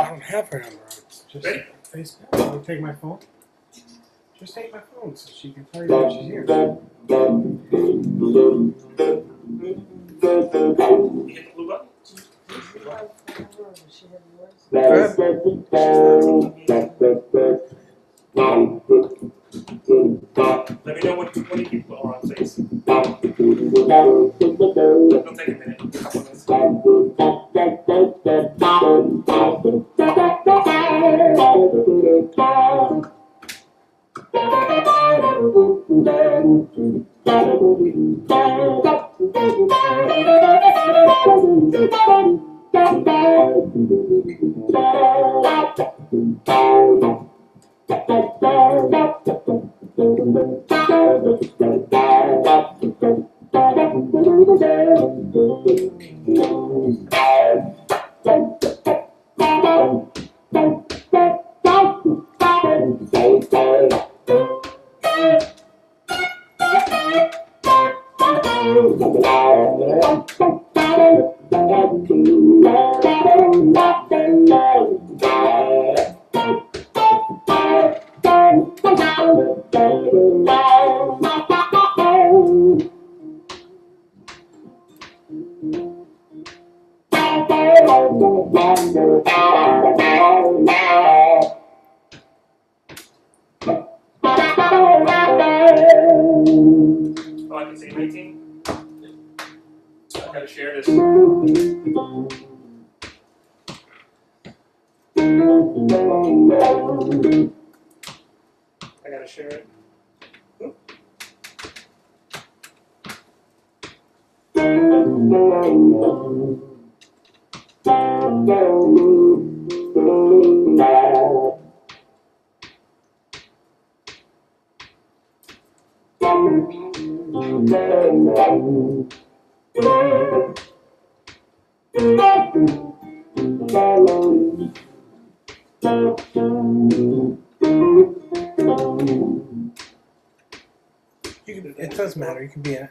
don't have her number. It's just Facebook. I'll take my phone. Just take my phone so she can tell you when she's here. You hit the blue button? Let me know when you keep going on, please. It'll take a minute, a couple minutes. Oh, I can say 19. I gotta share this. I gotta share it. Oop. It doesn't matter. You can be a.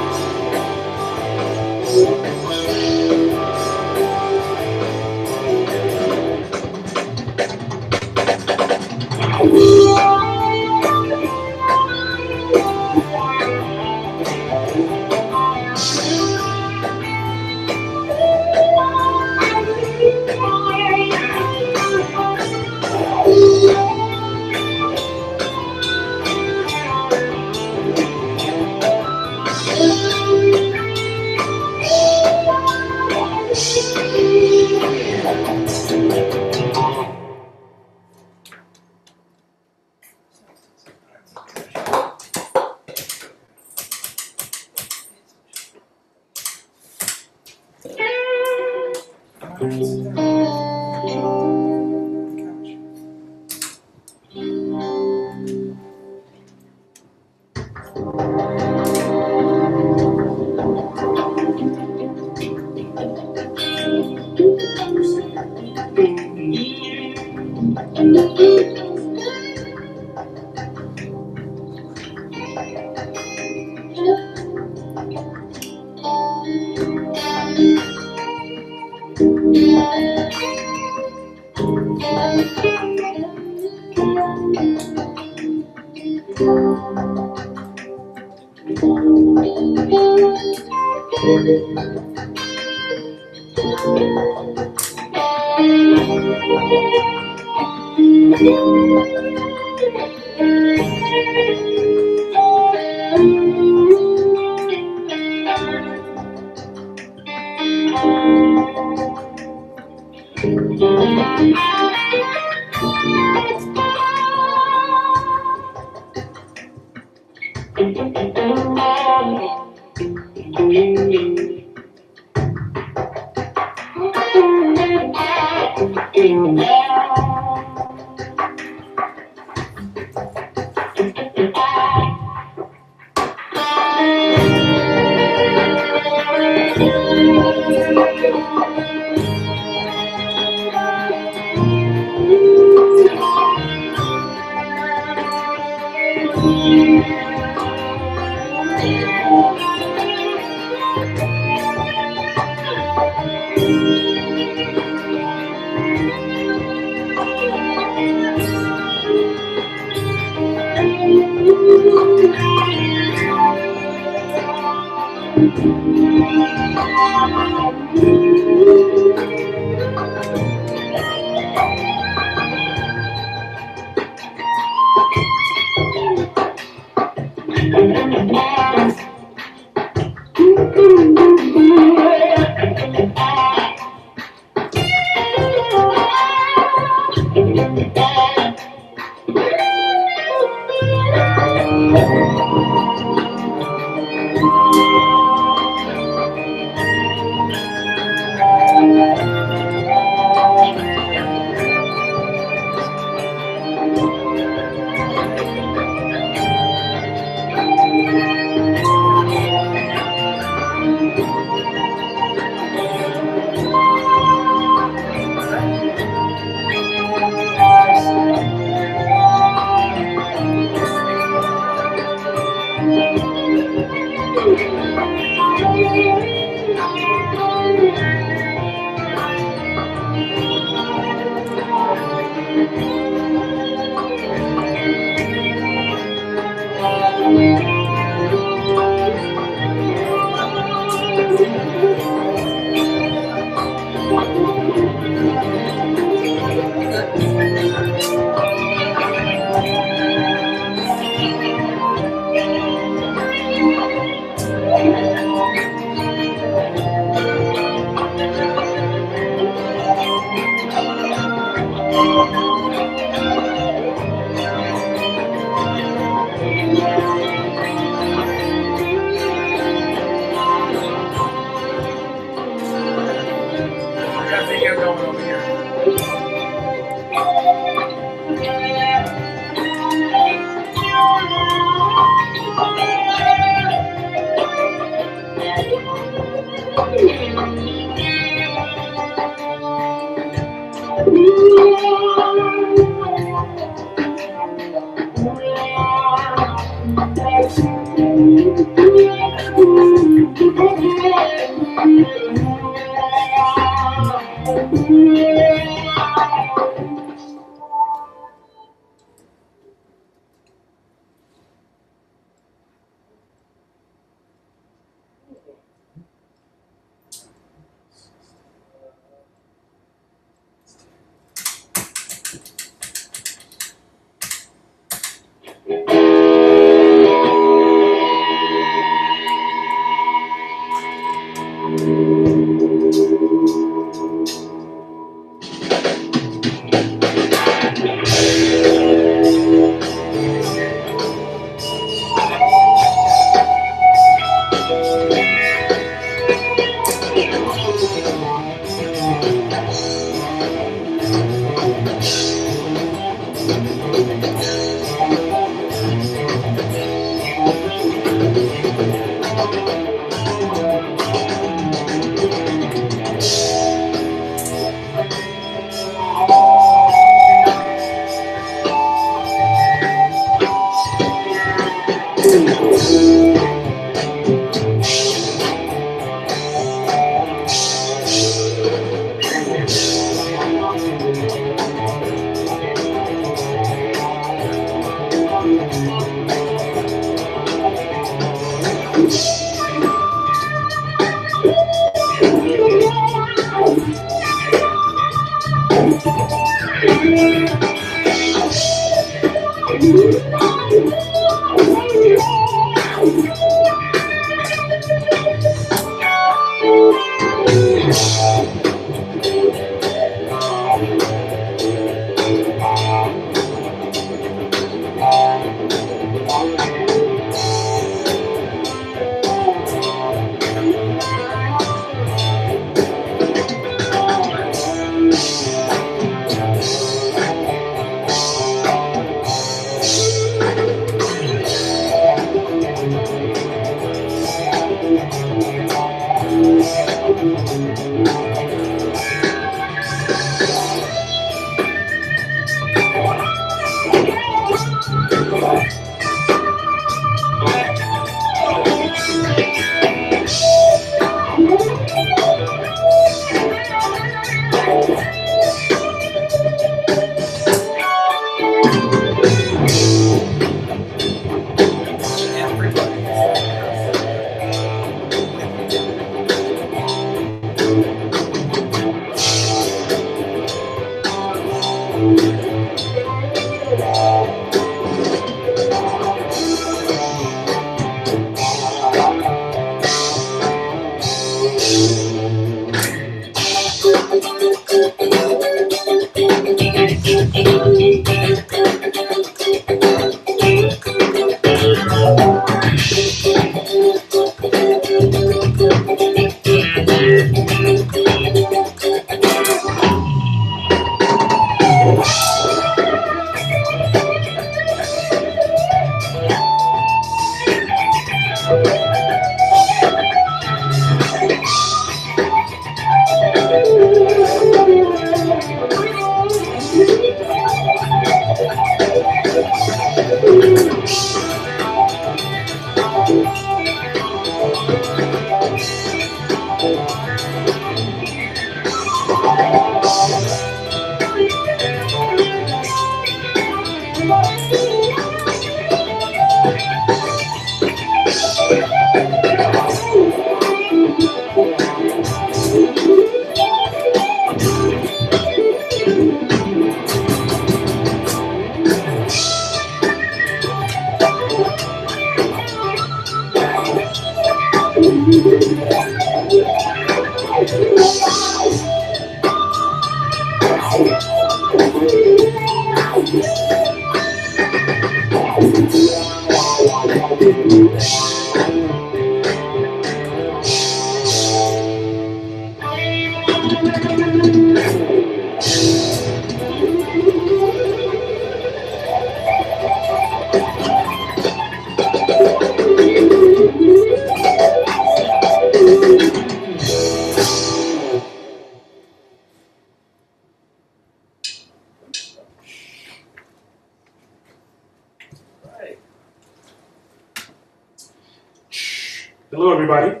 Hello, everybody.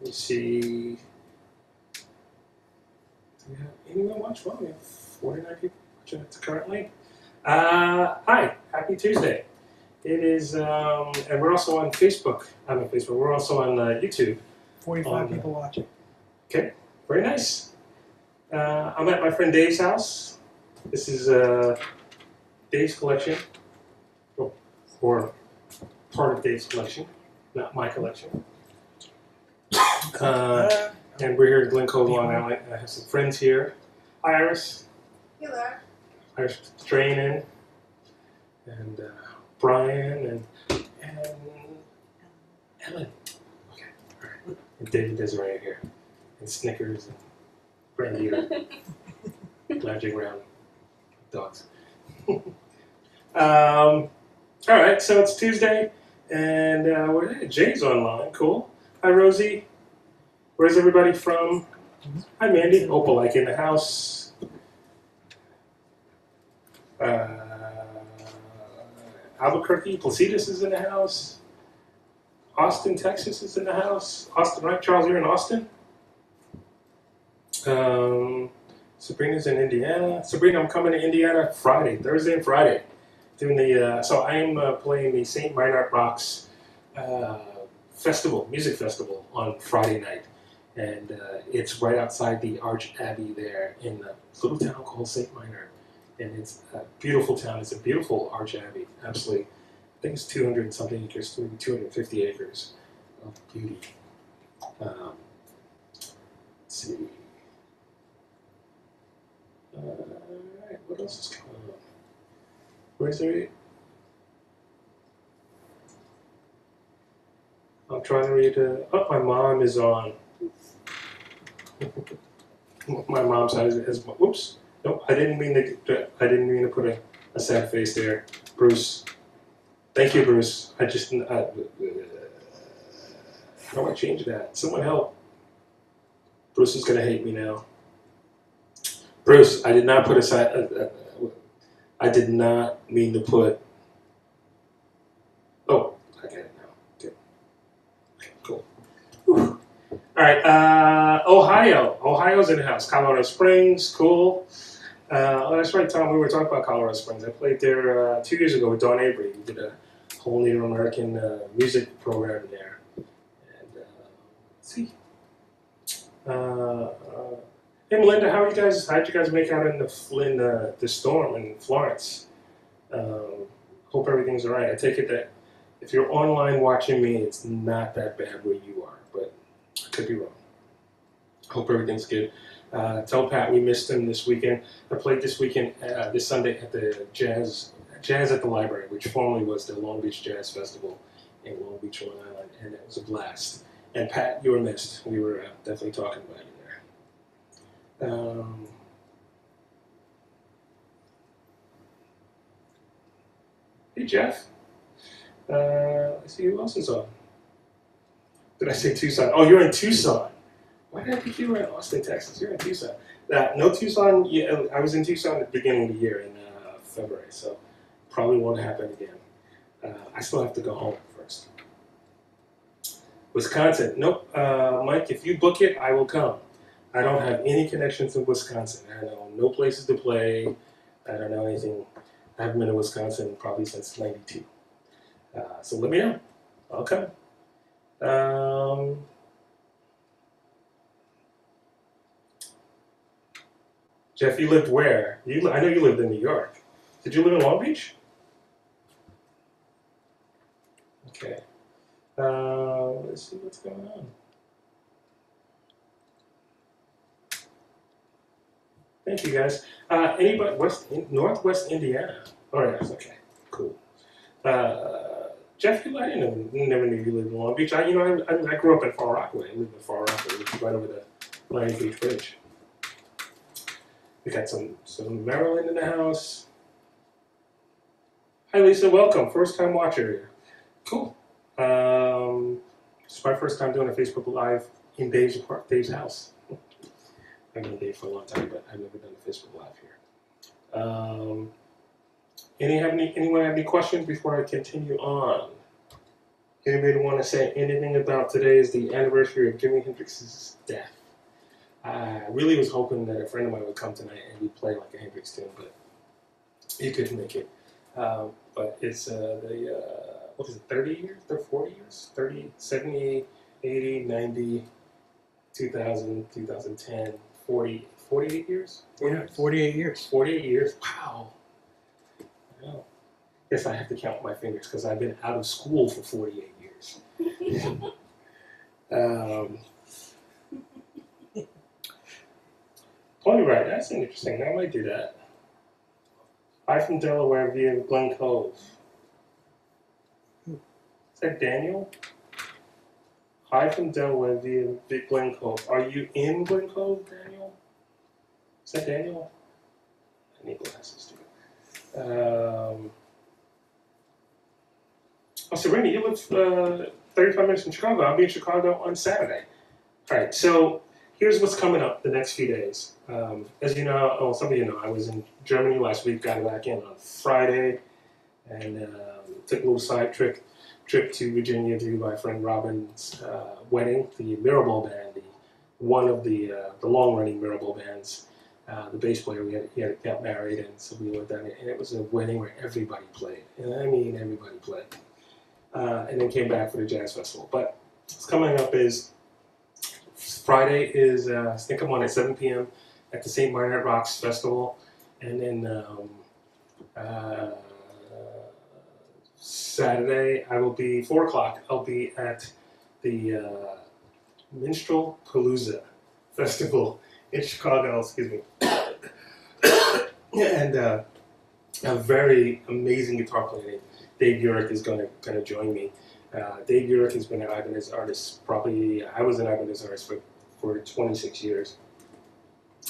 Let's see. Do we have anyone watch? Well, we have 49 people watching it currently. Hi, happy Tuesday. It is, and we're also on Facebook. I'm on Facebook. We're also on YouTube. 45 people watching. Okay, very nice. I'm at my friend Dave's house. This is Dave's collection, or part of Dave's collection, not my collection. And we're here in Glen Cove, Long Island. I have some friends here. Hi, Iris. Hello. Iris Strainin, and Brian, and Ellen. Okay, all right. And David Desiree are here, and Snickers, and Brandy, lounging around dogs. All right, so it's Tuesday, and Jay's online. Cool. Hi, Rosie. Where's everybody from? Hi, Mandy. Opalike in the house. Albuquerque, Placitas is in the house. Austin, Texas is in the house. Austin, right? Charles, you're in Austin? Sabrina's in Indiana. Sabrina, I'm coming to Indiana Thursday and Friday. Doing the, so I am playing the St. Minor Rocks music festival on Friday night. And it's right outside the Arch Abbey there in a little town called St. Minor. And it's a beautiful town. It's a beautiful Arch Abbey, absolutely. I think it's 200 and something acres, maybe 250 acres of beauty. Let's see. Alright, what else is going on? Where's there? I'm trying to read. Oh, my mom is on. My mom's side is. Whoops. No, I didn't mean to put a sad face there, Bruce. Thank you, Bruce. How do I change that? Someone help. Bruce is gonna hate me now. Bruce, I did not put I did not mean to put. Oh, I get it now. Good. Okay, cool. Whew. All right, Ohio. Ohio's in the house. Colorado Springs, cool. Oh, that's right, Tom. We were talking about Colorado Springs. I played there 2 years ago with Don Avery. We did a whole Native American music program there. And let's see. Hey, Melinda, how'd you guys make out in the storm in Florence? Hope everything's all right. I take it that if you're online watching me, it's not that bad where you are, but I could be wrong. Hope everything's good. Tell Pat we missed him this weekend. I played this weekend, this Sunday at the Jazz at the Library, which formerly was the Long Beach Jazz Festival in Long Beach, Rhode Island, and it was a blast. And Pat, you were missed. We were definitely talking about you there. Hey, Jeff. Let's see who else is on. Did I say Tucson? Oh, you're in Tucson. Why did I think you were in Austin, Texas? You're in Tucson. No Tucson. Yeah, I was in Tucson at the beginning of the year in February, so probably won't happen again. I still have to go home first. Wisconsin. Nope. Mike, if you book it, I will come. I don't have any connections in Wisconsin. I know no places to play. I don't know anything. I haven't been to Wisconsin probably since '92. So let me know. I'll come. Jeff, you lived where? I know you lived in New York. Did you live in Long Beach? Okay. Let's see what's going on. Thank you, guys. Anybody Northwest Indiana? Oh, yes. Okay. Cool. Jeff, I never knew you lived in Long Beach. I grew up in Far Rockaway. I lived in Far Rockaway, which is right over the Miami Beach Bridge. We got some Maryland in the house. Hi, Lisa. Welcome. First time watcher here. Cool. It's my first time doing a Facebook Live in Dave's house. I've known Dave for a long time, but I've never done a Facebook Live here. Anyone have any questions before I continue on? Anybody want to say anything about today is the anniversary of Jimi Hendrix's death? I really was hoping that a friend of mine would come tonight and we'd play like a Hendrix tune, but he couldn't make it. But it's what is it, 30 years? 40 years? 30, 70, 80, 90, 2000, 2010, 40, 48 years? 48 years. 48 years? Wow. I know. Guess I have to count my fingers because I've been out of school for 48 years. Pony Ride, that's interesting. I might do that. Hi from Delaware via Glen Cove. Is that Daniel? Hi from Delaware via Glen Cove. Are you in Glen Cove, Daniel? Is that Daniel? I need glasses too. so Randy, you live 35 minutes from Chicago. I'll be in Chicago on Saturday. All right, so here's what's coming up the next few days. As you know, oh, some of you know, I was in Germany last week, got back in on Friday, and took a little side trip to Virginia to do my friend Robin's wedding, the Mirabel band, one of the long-running Mirabel bands. The bass player, he had got married, and so we went down there, and it was a wedding where everybody played, and I mean everybody played. And then came back for the jazz festival. But what's coming up is Friday is I think I'm on at 7 p.m. at the St. Bernard Rocks Festival, and then Saturday I will be 4 o'clock. I'll be at the Minstrel Palooza Festival in Chicago. Excuse me, and a very amazing guitar player, Dave Urich, is going to join me. Dave Urich has been an Ibanez artist. Probably I was an Ibanez artist for 26 years,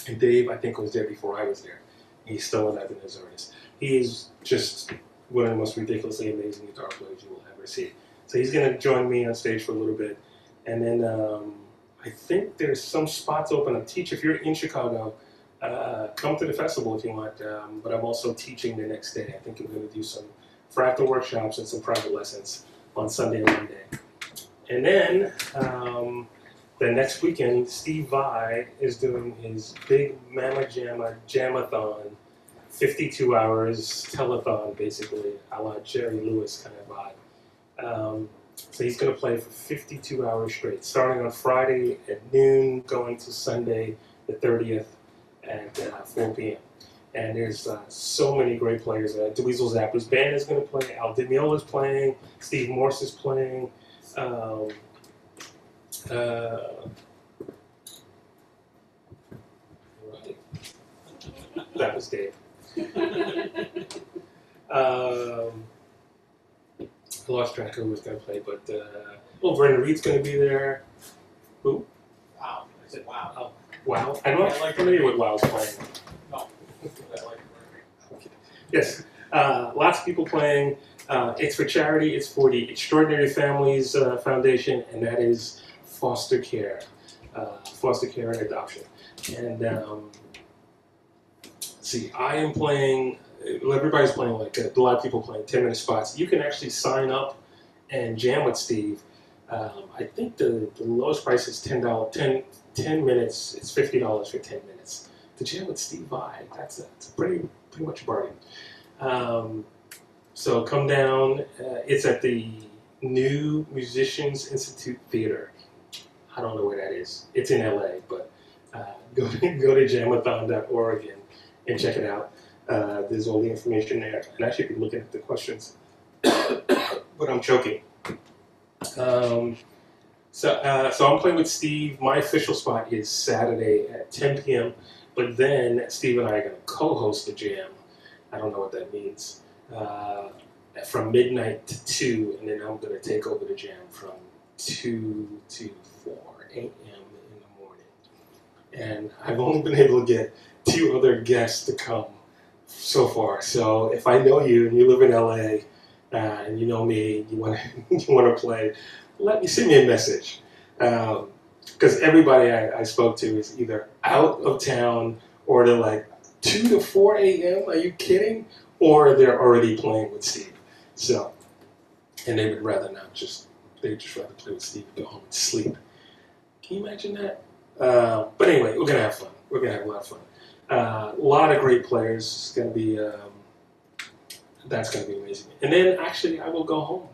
and Dave, I think, was there before I was there. He's still an Ibanez artist. He is just one of the most ridiculously amazing guitar players you will ever see. So he's going to join me on stage for a little bit, and then I think there's some spots open. I'm teaching. If you're in Chicago, come to the festival if you want. But I'm also teaching the next day. I think I'm going to do some fractal workshops and some private lessons on Sunday and Monday. And then the next weekend, Steve Vai is doing his big Mama Jamma Jamathon, 52 hours telethon, basically, a la Jerry Lewis kind of vibe. So he's going to play for 52 hours straight, starting on Friday at noon, going to Sunday the 30th at 4 p.m. And there's so many great players. Dweezil Zappa's band is going to play. Al Di Meola's playing. Steve Morse is playing. Right. That was Dave. I lost track of who was going to play, but Brendan Reed's going to be there. Who? Wow. I said wow. Oh, Wow. I'm not familiar with Wow's playing. No. Okay. Yes. Lots of people playing. It's for charity. It's for the Extraordinary Families Foundation, and that is foster care and adoption. And see, I am playing. Everybody's playing like a lot of people playing 10-minute spots. You can actually sign up and jam with Steve. I think the lowest price is $10. 10 minutes. It's $50 for 10 minutes. To jam with Steve Vai, that's a pretty much a bargain. So come down. It's at the New Musicians Institute Theater. I don't know where that is. It's in LA, but go to jamathon.org and check it out. There's all the information there, and I should be looking at the questions, but I'm choking. So I'm playing with Steve. My official spot is Saturday at 10 p.m., but then Steve and I are going to co-host the jam. I don't know what that means. From midnight to 2, and then I'm going to take over the jam from 2 to 4 a.m. in the morning. And I've only been able to get 2 other guests to come so far. So if I know you and you live in LA and you know me, you want to play, send me a message. Because everybody I spoke to is either out of town or they're like 2 to 4 a.m. Are you kidding? Or they're already playing with Steve. So, and they would rather not they'd just rather play with Steve and go home and sleep. Can you imagine that? But anyway, we're gonna have fun. We're gonna have a lot of fun. A lot of great players. It's gonna be that's gonna be amazing. And then actually, I will go home.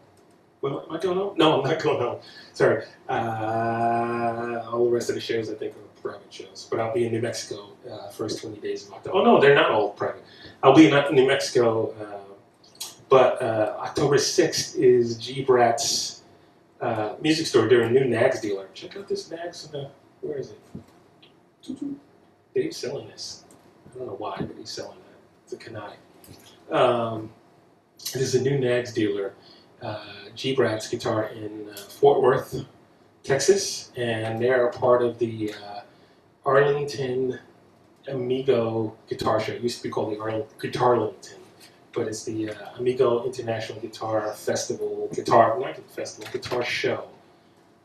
Well, am I going home? No, I'm not going home. Sorry. All the rest of the shows I think are private shows, but I'll be in New Mexico first 20 days of October. Oh no, they're not all private. I'll be in New Mexico, but October 6th is G Brat's music store. They're a new Nags dealer. Check out this Nags. Where is it? Dave's selling this. I don't know why, but he's selling that. It's a Kanai. This is a new Nags dealer. G Brat's guitar in Fort Worth, Texas, and they're a part of the Arlington Amigo guitar show. It used to be called the Guitarlington but it's the Amigo International Guitar Festival, guitar show.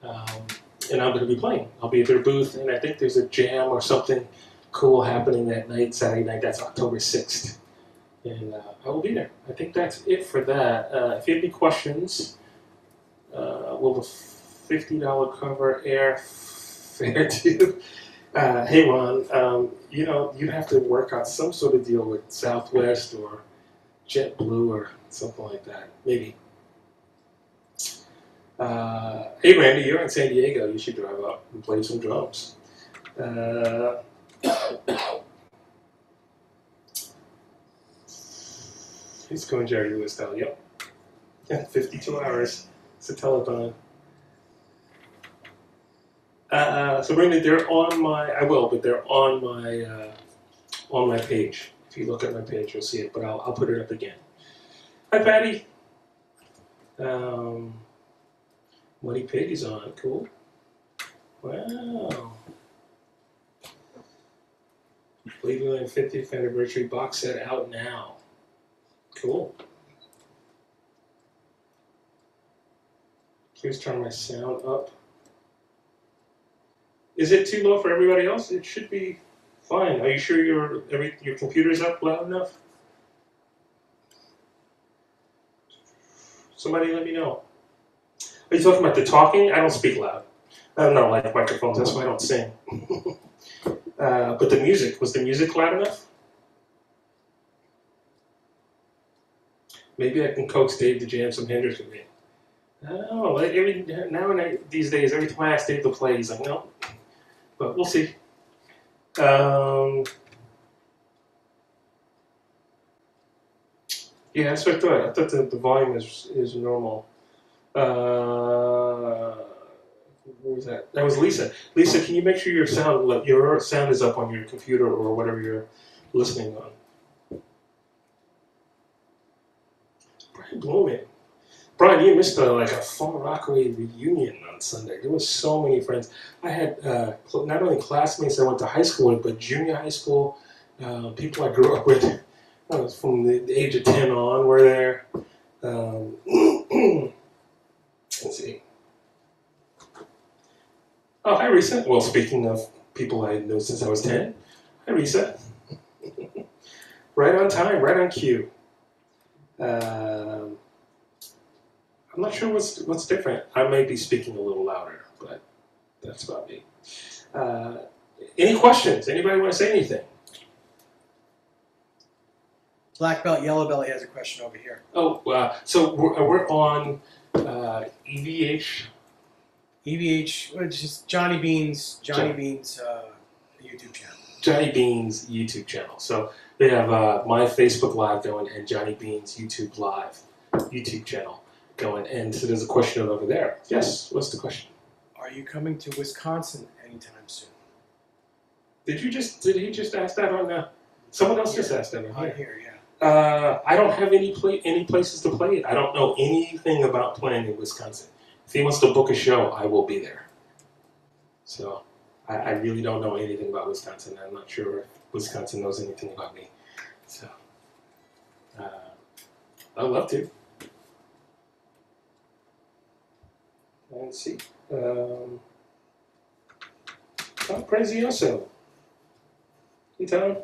And I'm going to be playing. I'll be at their booth, and I think there's a jam or something cool happening that night, Saturday night. That's October 6th. And I will be there. I think that's it for that. If you have any questions, will the $50 cover airfare to? Hey Ron, you have to work out some sort of deal with Southwest or JetBlue or something like that. Maybe. Hey Randy, you're in San Diego. You should drive up and play some drums. He's going Jerry Lewis style. Yep. Yeah, 52 hours. It's a telethon. So Randy, they're on my. I will, but they're on my page. If you look at my page, you'll see it. But I'll put it up again. Hi Patty. Muddy Pig is on. Cool. Wow. Cleveland 50th anniversary box set out now. Cool. Please turn my sound up. Is it too low for everybody else? It should be fine. Are you sure your computer's up loud enough? Somebody let me know. Are you talking about the talking? I don't speak loud. I don't know, like microphones. That's why I don't sing. But the music, was the music loud enough? Maybe I can coax Dave to jam some Hendrix with me. I don't know. Like these days, every time I ask Dave to play, he's like, no. But we'll see. Yeah, that's what I thought. I thought the volume is normal. What was that? That was Lisa. Lisa, can you make sure your sound is up on your computer or whatever you're listening on? Brian Bloman. Brian, you missed a Far Rockaway reunion on Sunday. There was so many friends. I had not only classmates I went to high school with, but junior high school, people I grew up with. From the age of 10 on were there. Let's see. Oh, hi, Risa. Well, speaking of people I know since I was 10, hi, Risa. Right on time, right on cue. I'm not sure what's different. I may be speaking a little louder, but that's about me. Any questions? Anybody want to say anything? Black Belt, Yellow Belly has a question over here. Oh, so we're on EVH. EVH, which is Johnny Beane's YouTube channel. Johnny Beane's YouTube channel. So they have my Facebook Live going and Johnny Beane's YouTube channel going. And so there's a question over there. Yes, what's the question? Are you coming to Wisconsin anytime soon? Did he just ask that on someone else just asked that on On here, yeah. I don't have any places to play it. I don't know anything about playing in Wisconsin. If he wants to book a show, I will be there. So I really don't know anything about Wisconsin. I'm not sure if Wisconsin knows anything about me. So I'd love to. Let's see. Tom Prezioso. Hey, Tom.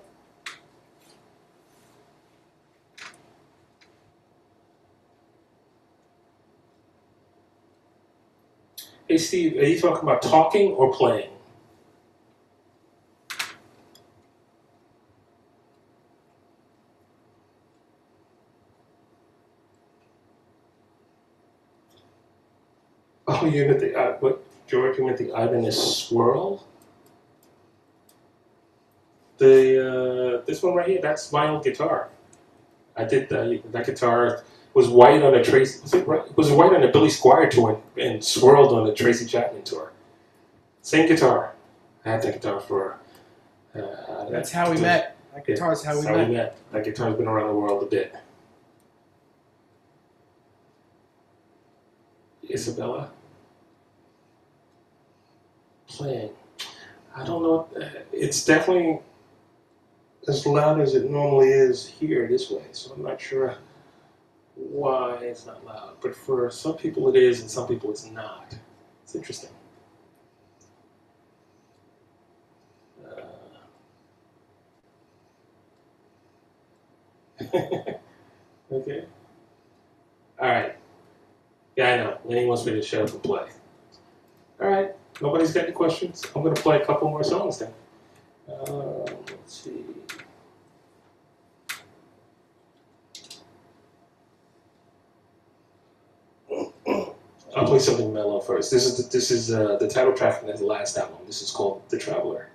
Hey, Steve, are you talking about talking or playing? Oh, you meant George, you meant the Ibanez Swirl? This one right here, that's my old guitar. I did that guitar was white on a was white on a Billy Squier tour and swirled on a Tracy Chapman tour. Same guitar. I had that guitar for. That's how we met. That guitar's how we met. That guitar's been around the world a bit. Isabella. Playing. I don't know. It's definitely. as loud as it normally is here this way, so I'm not sure why it's not loud. But for some people it is, and some people it's not. It's interesting. Okay. All right. Yeah, I know. Lenny wants me to shut up and play. All right. Nobody's got any questions? I'm going to play a couple more songs then. Let's see. I'll play something mellow first. This is the title track from the last album. This is called "The Traveler."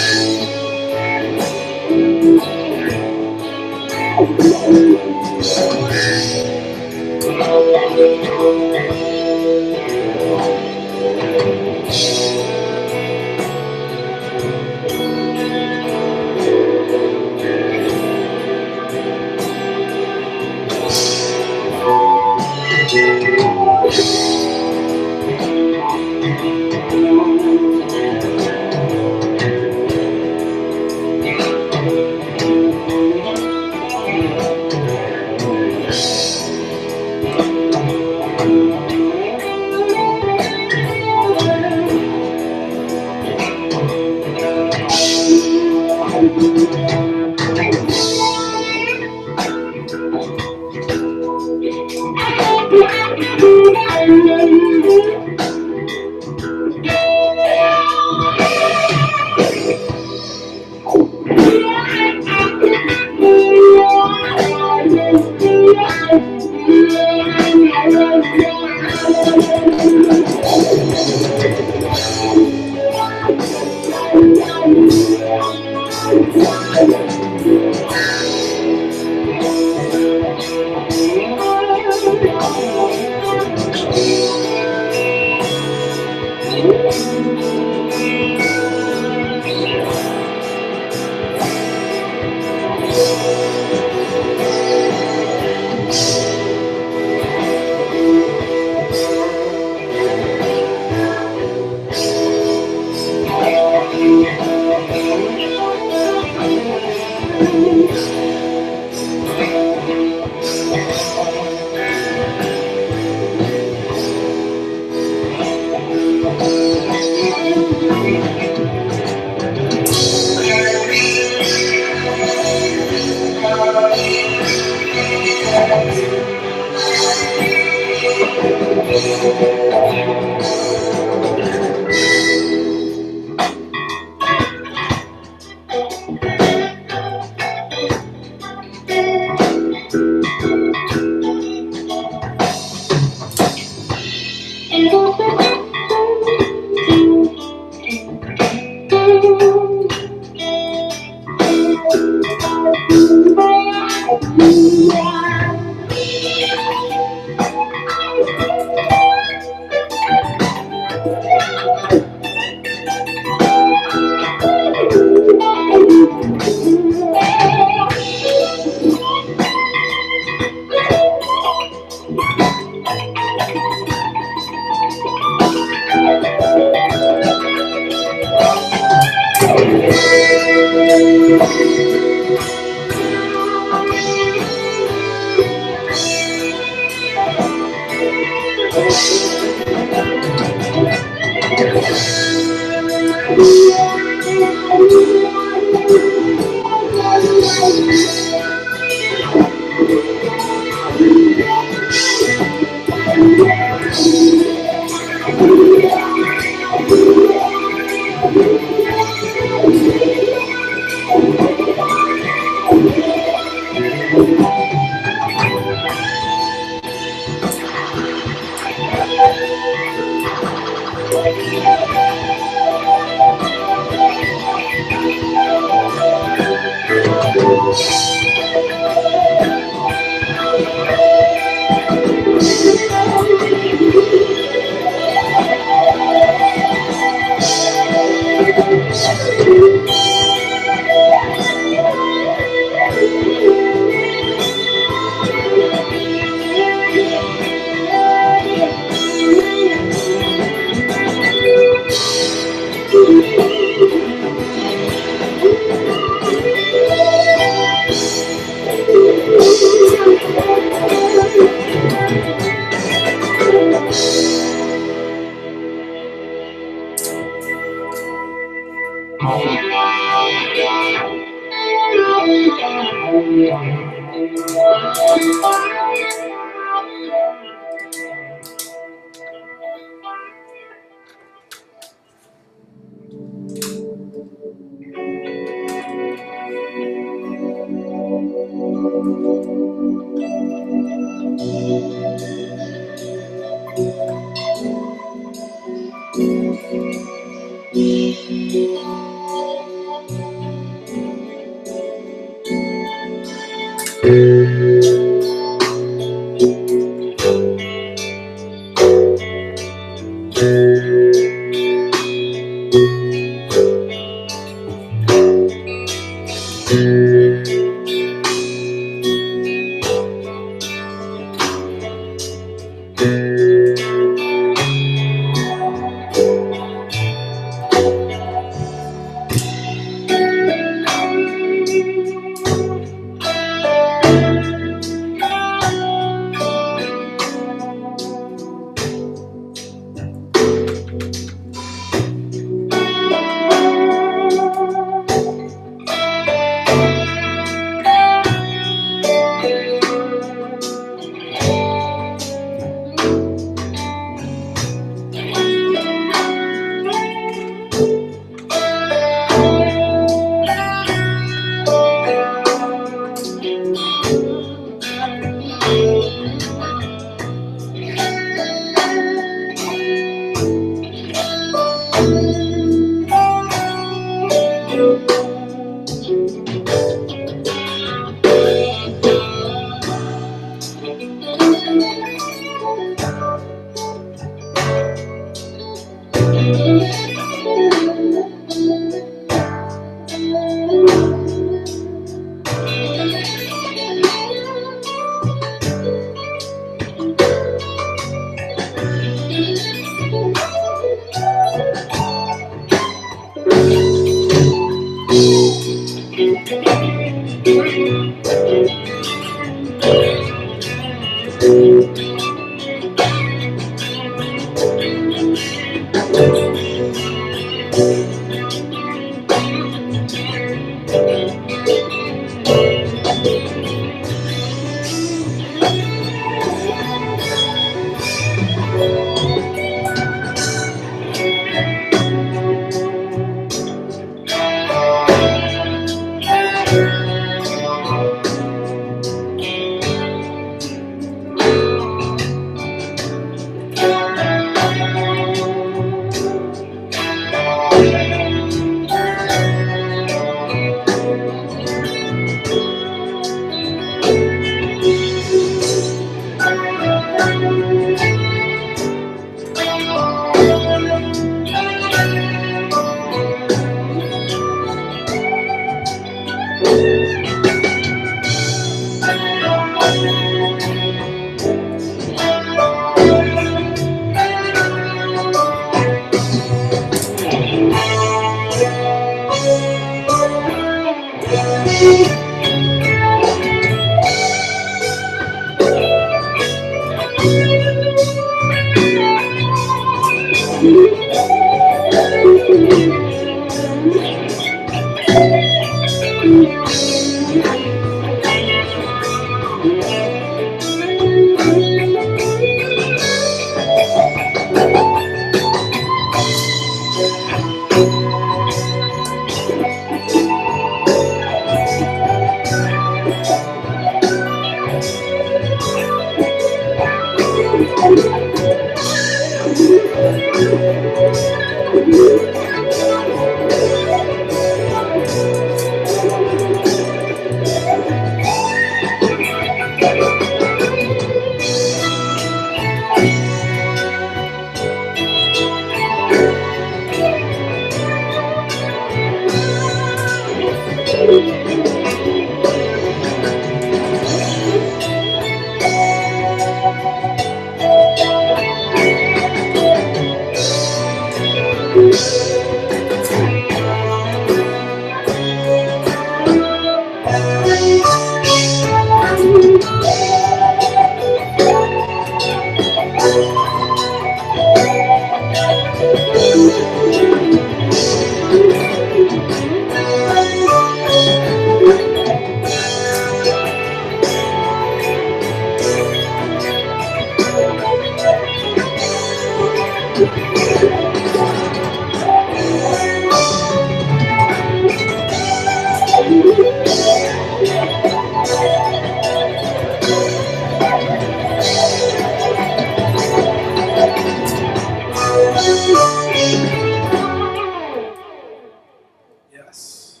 Yes.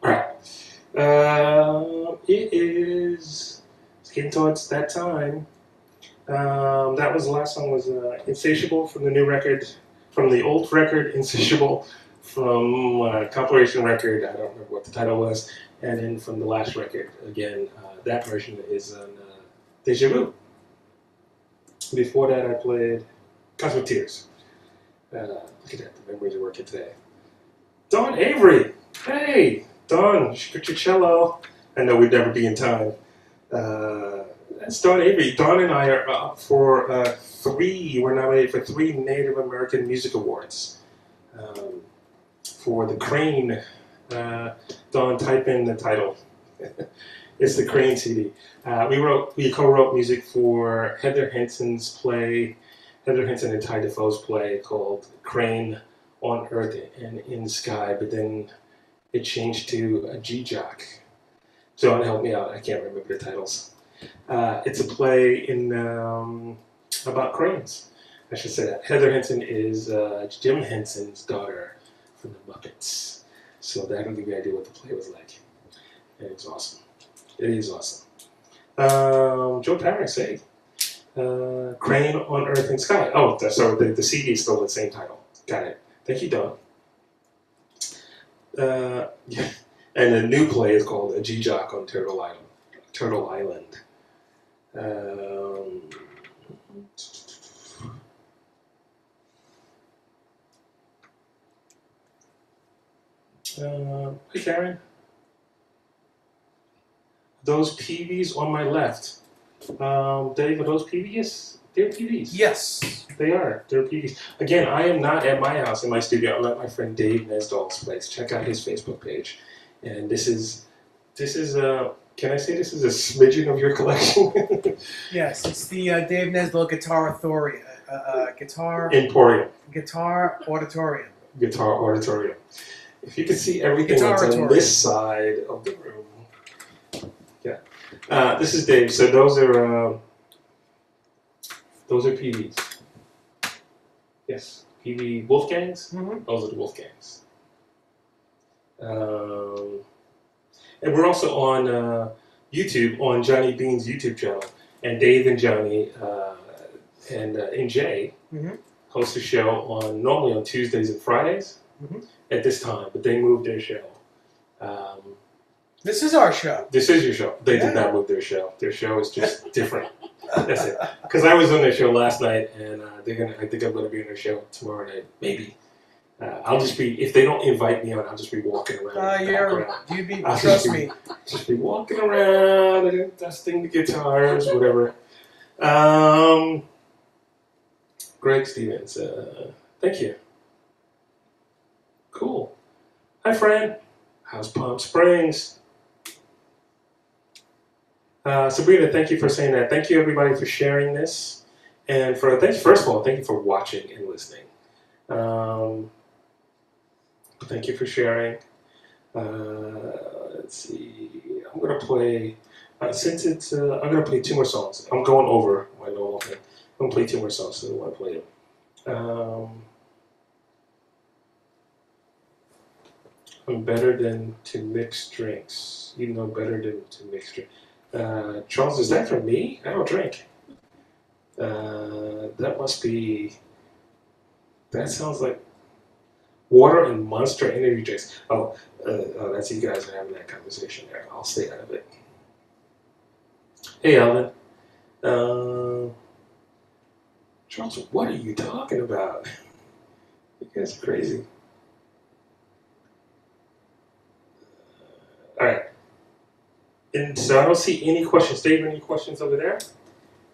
Alright. It's getting towards that time. That was the last song was Insatiable from the new record, from the old record, Insatiable, from compilation record, I don't remember what the title was, and then from the last record, again, that version is on Deja Vu. Before that I played Cosmic Tears. Look at that, the memories are working today. Dawn Avery! Hey! Dawn, you should get your cello. I know we'd never be in time. That's Dawn Avery. Dawn and I are up for we're nominated for 3 Native American Music Awards. For the Crane, Dawn, type in the title. It's the Crane CD. We co-wrote music for Heather Henson's play, Heather Henson and Ty Defoe's play called Crane on Earth and in Sky, but then it changed to a G-Jock. John, help me out, I can't remember the titles. It's a play in about cranes, I should say that. Heather Henson is Jim Henson's daughter from the Muppets. So that'll give you an idea what the play was like. And it's awesome. It is awesome. Joe Paris, hey. Crane on Earth and Sky. Oh, so the CD is still the same title. Got it. Thank you, Don. Yeah. And the new play is called A G-Jock on Turtle Island. Hey, Karen. Those PVs on my left. Dave, are those PVs? They're PVs. Yes. They are. They're PVs. Again, I am not at my house in my studio. I'm at my friend Dave Nesdall's place. Check out his Facebook page. And this is can I say this is a smidgen of your collection? Yes, it's the Dave Nesdall Guitar Authorium. Emporium. Guitar Auditorium. Guitar Auditorium. If you could see everything Guitar that's on Auditorium. this side of the room. Yeah. This is Dave. So those are PVs. Yes. PV Wolfgangs? Mm-hmm. Those are the Wolfgangs. And we're also on YouTube, on Johnny Beane's YouTube channel. And Dave and Johnny and Jay host a show normally on Tuesdays and Fridays at this time, but they moved their show. This is our show. This is your show. They did not move their show. Their show is just different. That's it. Because I was on their show last night, and I think I'm gonna be on their show tomorrow night, maybe. I'll just be, if they don't invite me on, I'll just be walking around. Trust me. Just be walking around and dusting the guitars, whatever. Greg Stevens, thank you. Cool. Hi, Fran. How's Palm Springs? Sabrina, thank you for saying that. Thank you, everybody, for sharing this. And first of all, thank you for watching and listening. Thank you for sharing. Let's see. I'm going to play, since it's, I'm going to play 2 more songs. I'm going over my normal thing. I'm going to play 2 more songs, so I want to play them. I'm better than to mix drinks. You know better than to mix drinks. Charles, is that for me? I don't drink. That must be, that sounds like water and Monster energy drinks. Oh, that's you guys are having that conversation there. I'll stay out of it. Hey, Alvin. Charles, what are you talking about? You guys are crazy. All right. And so I don't see any questions. Dave, any questions over there?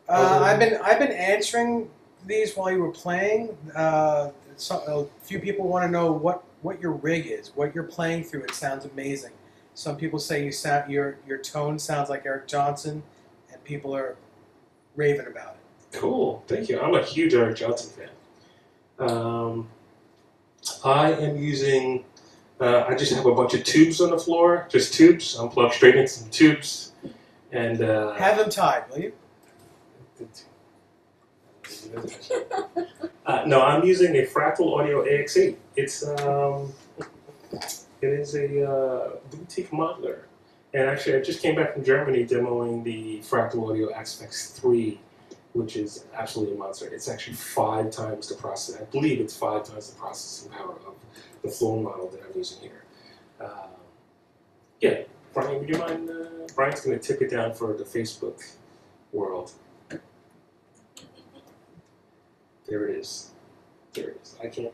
I've been answering these while you were playing. A few people want to know what your rig is, what you're playing through. It sounds amazing. Some people say your tone sounds like Eric Johnson, and people are raving about it. Cool, thank you. I'm a huge Eric Johnson fan. I am using. I just have a bunch of tubes on the floor, just tubes. I'm plugged straight into some tubes, and have them tied, will you? No, I'm using a Fractal Audio AX8. It is a boutique modeler, and actually, I just came back from Germany demoing the Fractal Audio Aspect 3, which is absolutely a monster. It's actually 5 times the process. I believe it's 5 times the processing power of the floor model that I'm using here. Yeah, Brian, would you mind? Brian's going to tip it down for the Facebook world. There it is. There it is. I can't.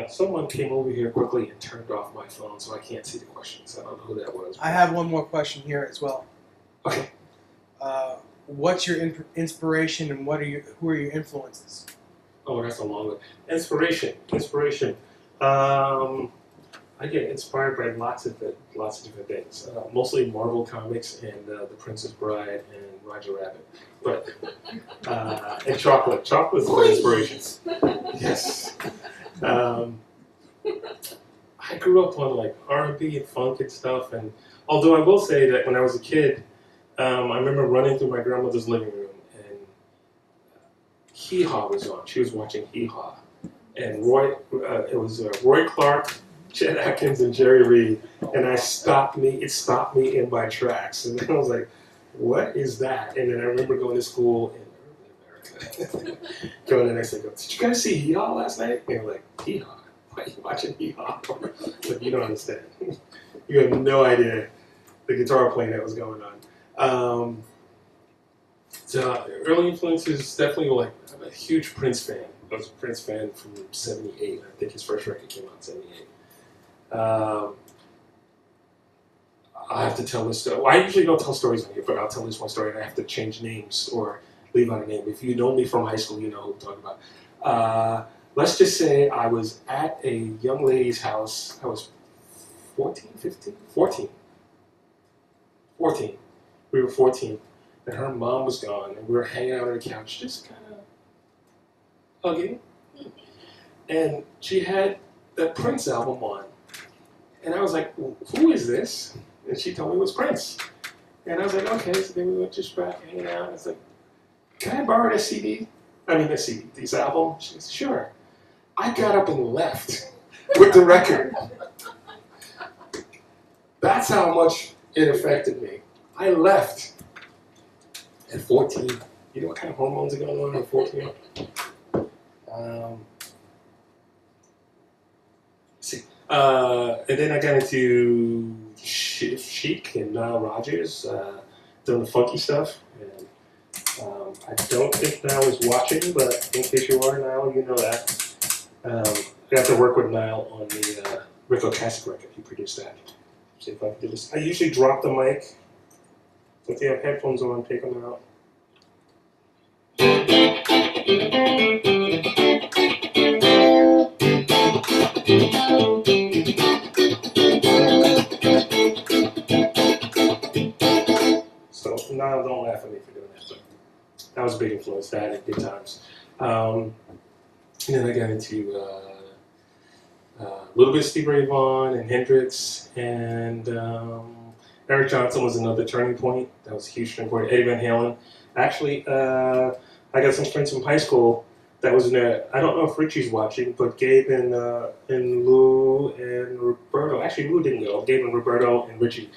Someone came over here quickly and turned off my phone, so I can't see the questions. I don't know who that was. I have one more question here as well. Okay. What's your inspiration, and who are your influences? Oh, that's a long one. Inspiration. I get inspired by lots of different things. Mostly Marvel comics and The Princess Bride and Roger Rabbit. But and chocolate. Chocolate is my inspiration. Yes. I grew up on like R&B and funk and stuff, and although I will say that when I was a kid, I remember running through my grandmother's living room and Hee Haw was on. She was watching Hee Haw, and it was Roy Clark, Chet Atkins, and Jerry Reed, and it stopped me in my tracks, and I was like, what is that? And then I remember going to school in America, going the next day, did you guys see Hee Haw last night? And they were like, Hee Haw? Why are you watching Hee Haw? Like, you don't understand. You have no idea the guitar playing that was going on. So early influences definitely like, I'm a huge Prince fan. I was a Prince fan from '78. I think his first record came out in '78. I have to tell this story. Well, I usually don't tell stories on here, but I'll tell this one story and I have to change names or leave out a name. If you know me from high school, you know who I'm talking about. Let's just say I was at a young lady's house. I was 14, 15, 14. 14. We were 14. And her mom was gone. And we were hanging out on the couch, just kind of hugging. And she had the Prince album on. And I was like, who is this? And she told me it was Prince. And I was like, okay. So then we went just back hanging out. And I was like, can I borrow this CD? I mean, this album? She said, sure. I got up and left with the record. That's how much it affected me. I left at 14. You know what kind of hormones are going on at 14? And then I got into Chic and Nile Rodgers, doing the funky stuff. And, I don't think Nile is watching, but in case you are, Nile, you know that. I got to work with Nile on the Rick Ocasek record. He produced that. See if I can do this. I usually drop the mic. So if you have headphones on, take them out. So Nile, don't laugh at me for doing that, but that was a big influence. That at good times. And then I got into a little bit of Stevie Ray Vaughan and Hendrix, and Eric Johnson was another turning point. That was a huge turning point. Eddie Van Halen. Actually, I got some friends from high school that was in there. I don't know if Richie's watching, but Gabe and Lou and Roberto. Actually, Lou didn't go. Gabe and Roberto and Richie.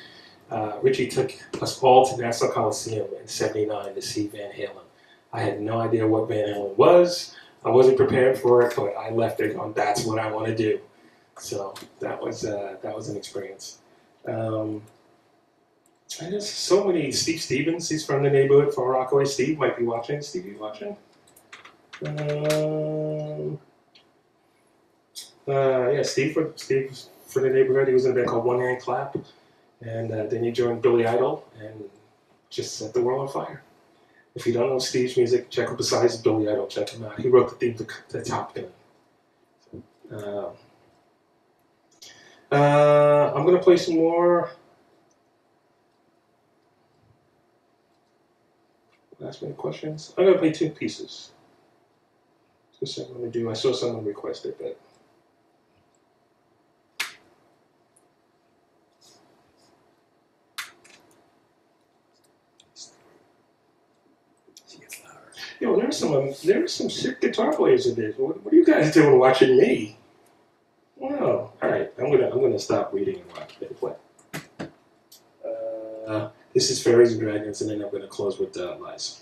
Richie took us all to Nassau Coliseum in '79 to see Van Halen. I had no idea what Van Halen was. I wasn't prepared for it, but I left there going, that's what I want to do. So that was an experience. And there's so many. Steve Stevens, he's from the neighborhood, Far Rockaway. Steve might be watching. Steve, you watching? Yeah, Steve for the neighborhood. He was in a band called One Hand Clap. And then he joined Billy Idol and just set the world on fire. If you don't know Steve's music, check him. Besides Billy Idol, check him out. He wrote the theme to Top Gun. I'm going to play some more. Last minute questions. I'm going to play two pieces. That's what I'm going to do. I saw someone request it, but. Yo, there's some sick guitar players in this. What are you guys doing watching me? Wow. All right, I'm gonna stop reading and watch it play. This is Fairies and Dragons, and then I'm gonna close with Lies.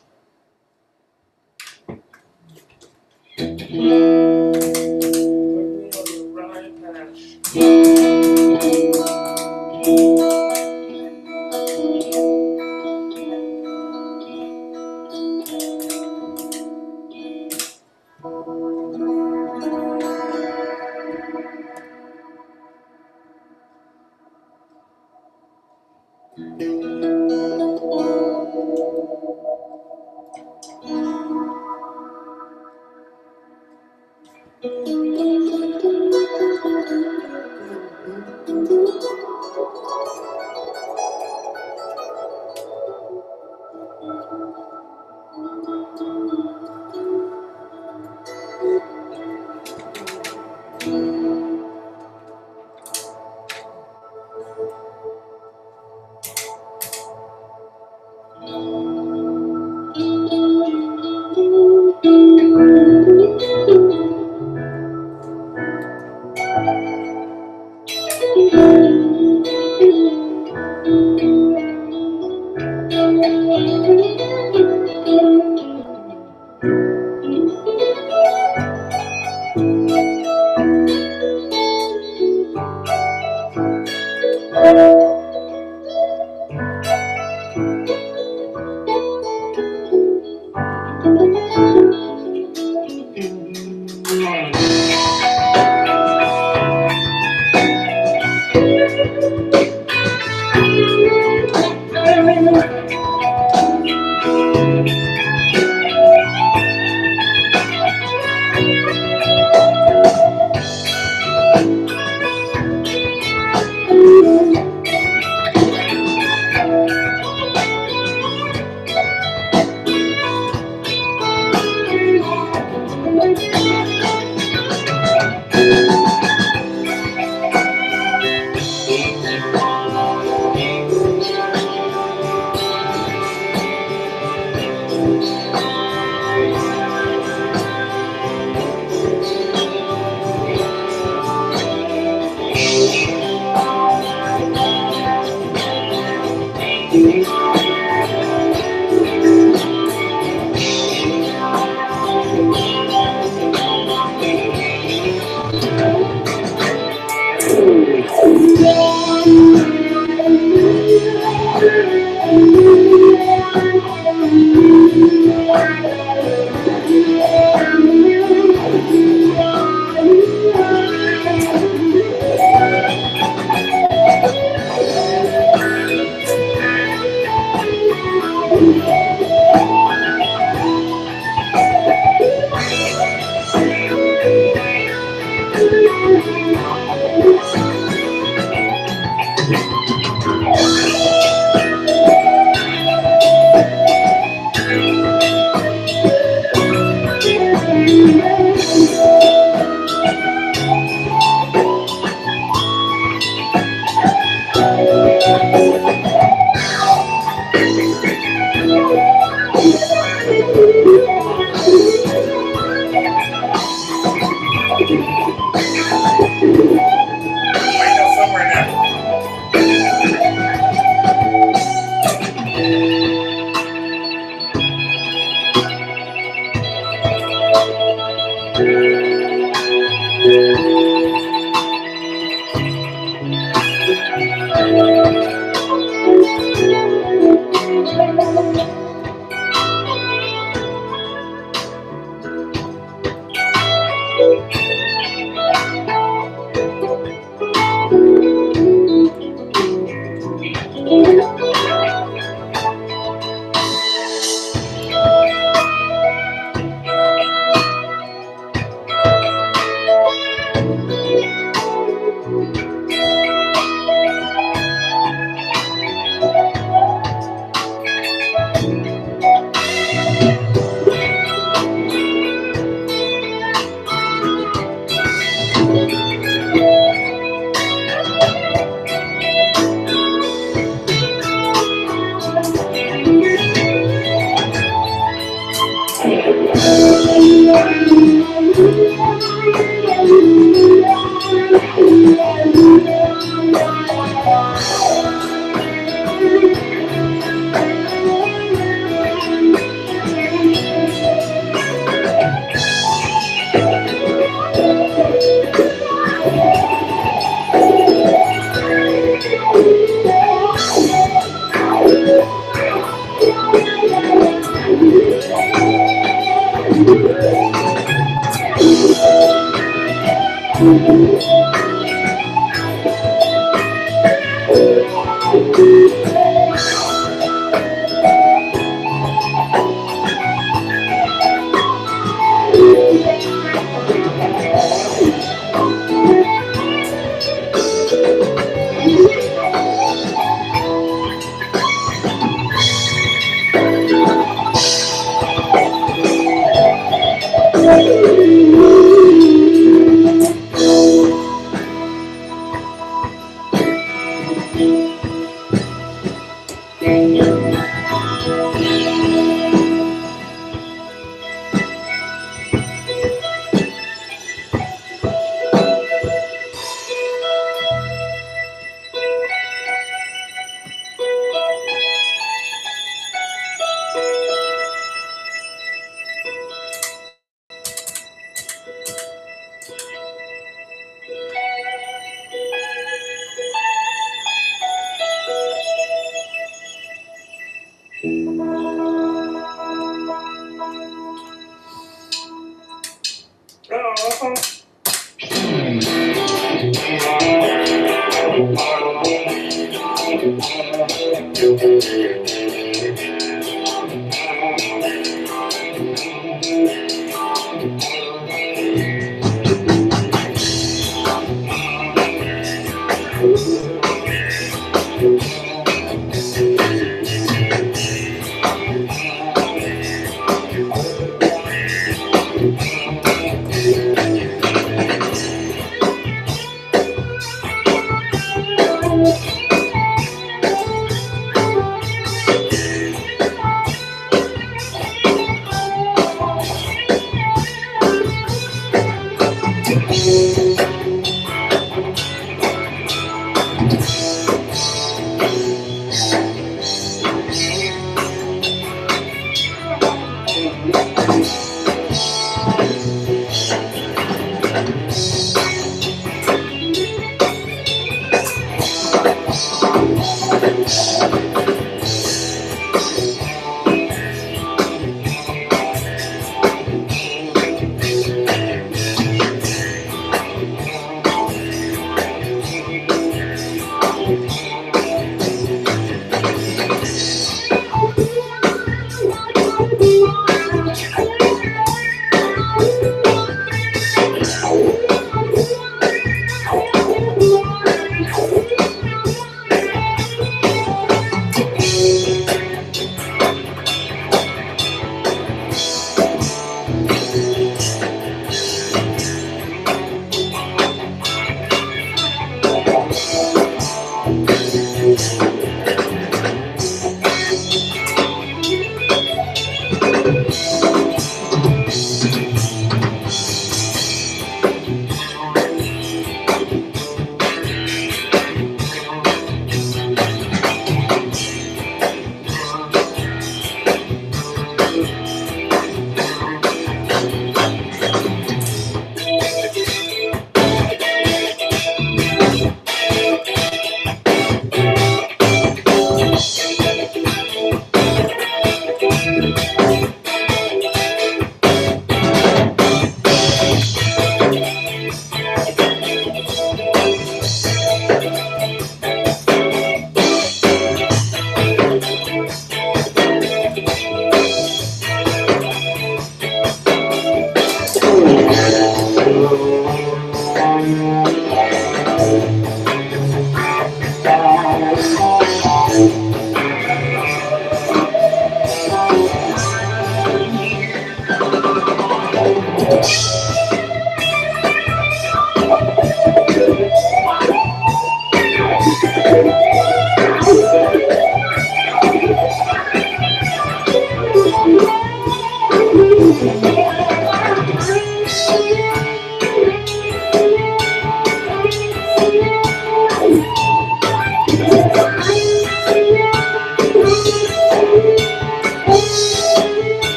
Thank you.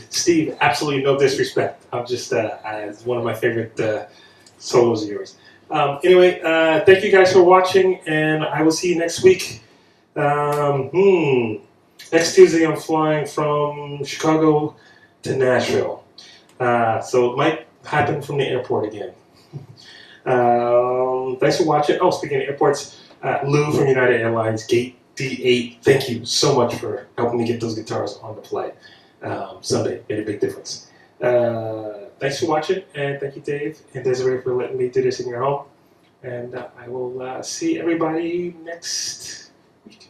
Steve, absolutely no disrespect. I'm just, it's one of my favorite solos of yours. Anyway, thank you guys for watching, and I will see you next week. Next Tuesday I'm flying from Chicago to Nashville. So it might happen from the airport again. Thanks for watching. Oh, speaking of airports, Lou from United Airlines, Gate D8, thank you so much for helping me get those guitars on the flight. Sunday made a big difference. Thanks for watching, and thank you, Dave and Desiree, for letting me do this in your home. And I will see everybody next week.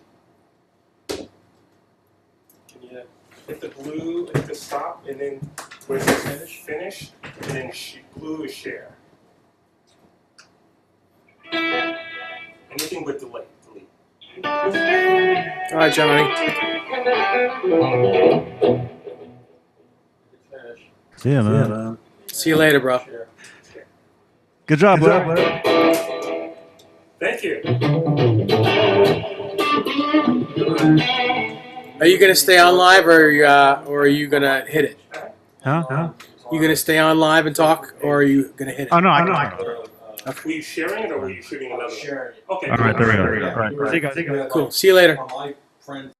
Can you hit the blue at the stop, and then where's the finish? Finish, and then blue is share. Anything with delay. All right, Johnny. See ya, man. See you later, bro. Good job, bro. Thank you. Are you gonna stay on live, or are you gonna hit it? Huh? You gonna stay on live and talk, or are you gonna hit it? Oh no, I can. Were you sharing it or were you shooting another? Sharing. Okay. All right, there we go. All right, see you guys. Cool. See you later. My friend